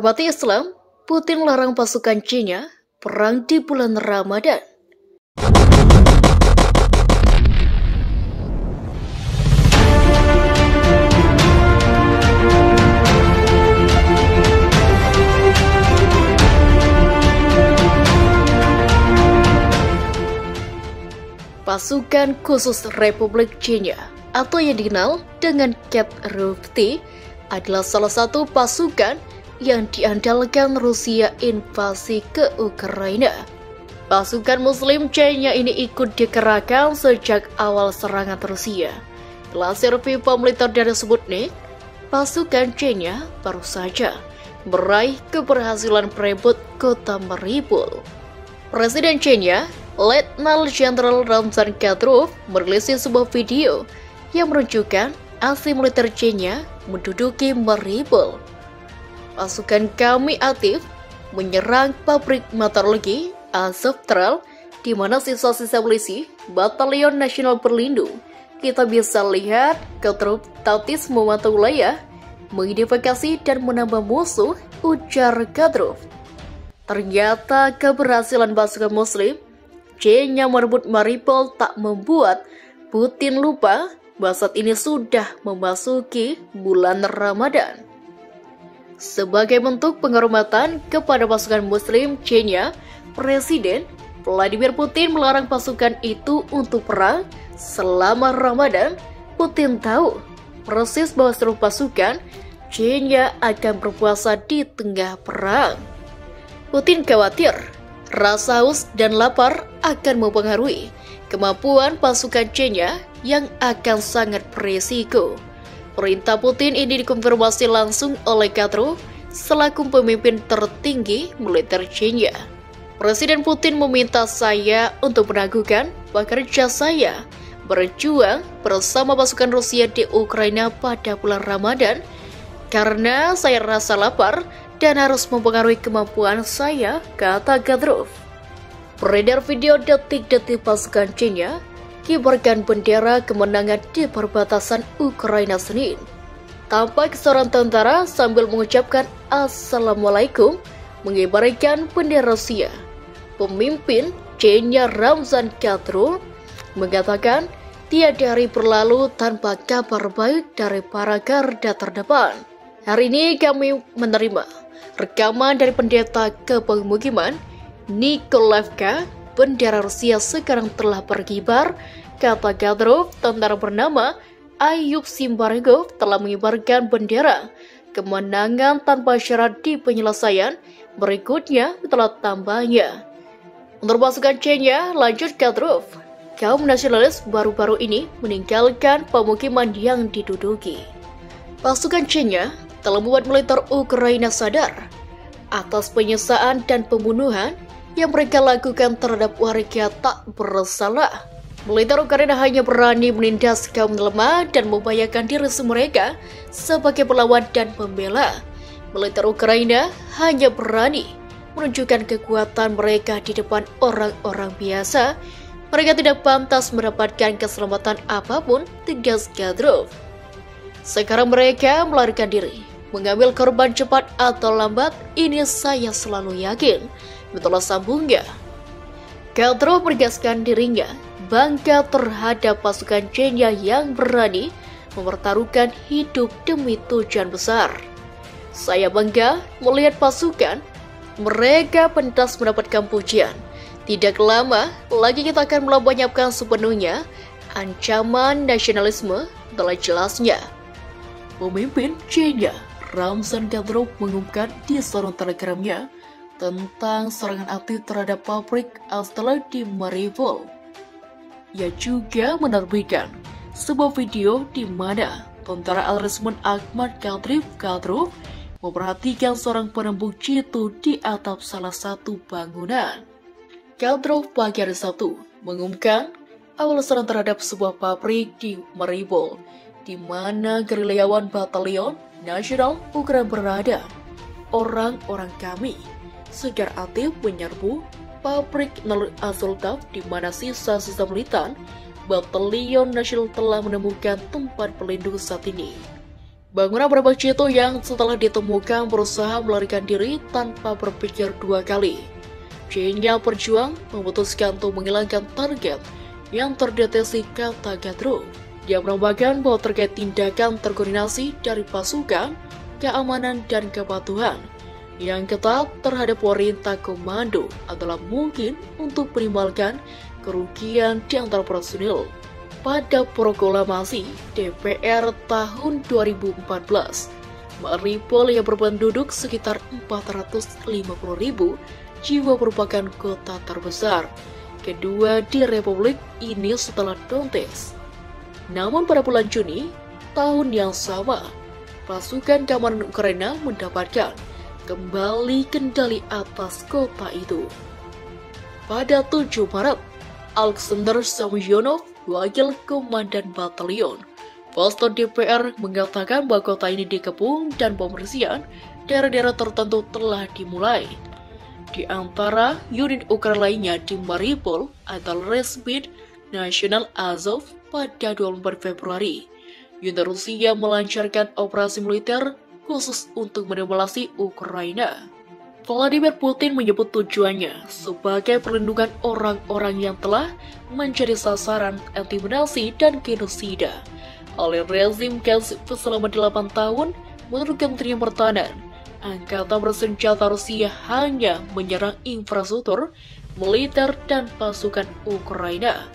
Menghormati Islam, Putin larang pasukan China perang di bulan Ramadan. Pasukan Khusus Republik China atau yang dikenal dengan KRUT adalah salah satu pasukan yang diandalkan Rusia invasi ke Ukraina. Pasukan Muslim China ini ikut dikerahkan sejak awal serangan Rusia. Dilansir pipa militer dari Sputnik, pasukan China baru saja meraih keberhasilan merebut kota Mariupol. Presiden China, Letnan Jenderal Ramzan Kadyrov, merilis sebuah video yang menunjukkan aksi militer China menduduki Mariupol. Pasukan kami aktif menyerang pabrik metalurgi Azovstal, di mana sisa-sisa polisi Batalion Nasional Berlindung. Kita bisa lihat Kadyrov taktis memantau wilayah, mengidentifikasi dan menambah musuh, ujar Kadyrov. Ternyata keberhasilan pasukan Muslim China merebut Mariupol tak membuat Putin lupa bahwa saat ini sudah memasuki bulan Ramadan. Sebagai bentuk penghormatan kepada pasukan Muslim China, Presiden Vladimir Putin melarang pasukan itu untuk perang selama Ramadan. Putin tahu persis bahwa seluruh pasukan China akan berpuasa di tengah perang. Putin khawatir rasa haus dan lapar akan mempengaruhi kemampuan pasukan China yang akan sangat berisiko. Perintah Putin ini dikonfirmasi langsung oleh Kadyrov selaku pemimpin tertinggi militer China. Presiden Putin meminta saya untuk meragukan pekerja saya berjuang bersama pasukan Rusia di Ukraina pada bulan Ramadan karena saya rasa lapar dan harus mempengaruhi kemampuan saya, kata Kadyrov. Beredar video detik-detik pasukan China kibarkan bendera kemenangan di perbatasan Ukraina Senin. Tampak seorang tentara sambil mengucapkan Assalamualaikum mengibarkan bendera Rusia. Pemimpin China Ramzan Kadyrov mengatakan tiada hari berlalu tanpa kabar baik dari para garda terdepan. Hari ini kami menerima rekaman dari pendeta kepemukiman Nikolaevka. Bendera Rusia sekarang telah berkibar, kata Kadyrov. Tentara bernama Ayub Simbargov telah mengibarkan bendera kemenangan tanpa syarat di penyelesaian berikutnya telah tambahnya. Untuk pasukan China, lanjut Kadyrov, kaum nasionalis baru-baru ini meninggalkan pemukiman yang diduduki. Pasukan China telah membuat militer Ukraina sadar atas penyiksaan dan pembunuhan yang mereka lakukan terhadap warga tak bersalah. Militer Ukraina hanya berani menindas kaum lemah dan membayangkan diri mereka sebagai pelawan dan pembela. Militer Ukraina hanya berani menunjukkan kekuatan mereka di depan orang-orang biasa. Mereka tidak pantas mendapatkan keselamatan apapun, tegas Kadyrov. Sekarang mereka melarikan diri, mengambil korban cepat atau lambat, ini saya selalu yakin. Betul, sambungnya. Kadyrov menegaskan dirinya bangga terhadap pasukan China yang berani mempertaruhkan hidup demi tujuan besar. Saya bangga melihat pasukan mereka pentas mendapatkan pujian. Tidak lama lagi kita akan melenyapkan sepenuhnya ancaman nasionalisme, telah jelasnya. Pemimpin China Ramzan Kadyrov mengumumkan di saluran telegramnya tentang serangan aktif terhadap pabrik Azovstal di Mariupol. Ia juga menerbitkan sebuah video di mana tentara Al-Resmen Ahmad Kadyrov memperhatikan seorang penembak jitu di atap salah satu bangunan. Kadyrov pagi hari Sabtu mengumumkan awal serangan terhadap sebuah pabrik di Mariupol, di mana gerilyawan Batalion Nasional Ukraina berada. Orang-orang kami secara aktif menyerbu pabrik Azovstal, di mana sisa-sisa militan Batalion Nasional telah menemukan tempat pelindung saat ini. Bangunan berbangsa itu yang setelah ditemukan berusaha melarikan diri tanpa berpikir dua kali. Chenya berjuang memutuskan untuk menghilangkan target yang terdeteksi, kata Gatruf. Dia menambahkan bahwa terkait tindakan terkoordinasi dari pasukan, keamanan, dan kepatuhan yang ketat terhadap perintah komando adalah mungkin untuk minimalkan kerugian di antara personil. Pada proklamasi DPR tahun 2014, Mariupol yang berpenduduk sekitar 450.000 jiwa merupakan kota terbesar kedua di Republik ini setelah Donetsk. Namun pada bulan Juni tahun yang sama, pasukan keamanan Ukraina mendapatkan kembali kendali atas kota itu. Pada 7 Maret, Alexander Samyonov, wakil komandan batalion Vostok DPR, mengatakan bahwa kota ini dikepung dan pembersihan daerah-daerah tertentu telah dimulai. Di antara unit Ukraina lainnya di Mariupol adalah Resmit Nasional Azov. Pada 24 Februari, Unit Rusia melancarkan operasi militer khusus untuk mendominasi Ukraina. Vladimir Putin menyebut tujuannya sebagai perlindungan orang-orang yang telah menjadi sasaran intimidasi dan genosida oleh rezim Kiev selama 8 tahun. Menurut Kementerian Pertahanan, angkatan bersenjata Rusia hanya menyerang infrastruktur militer dan pasukan Ukraina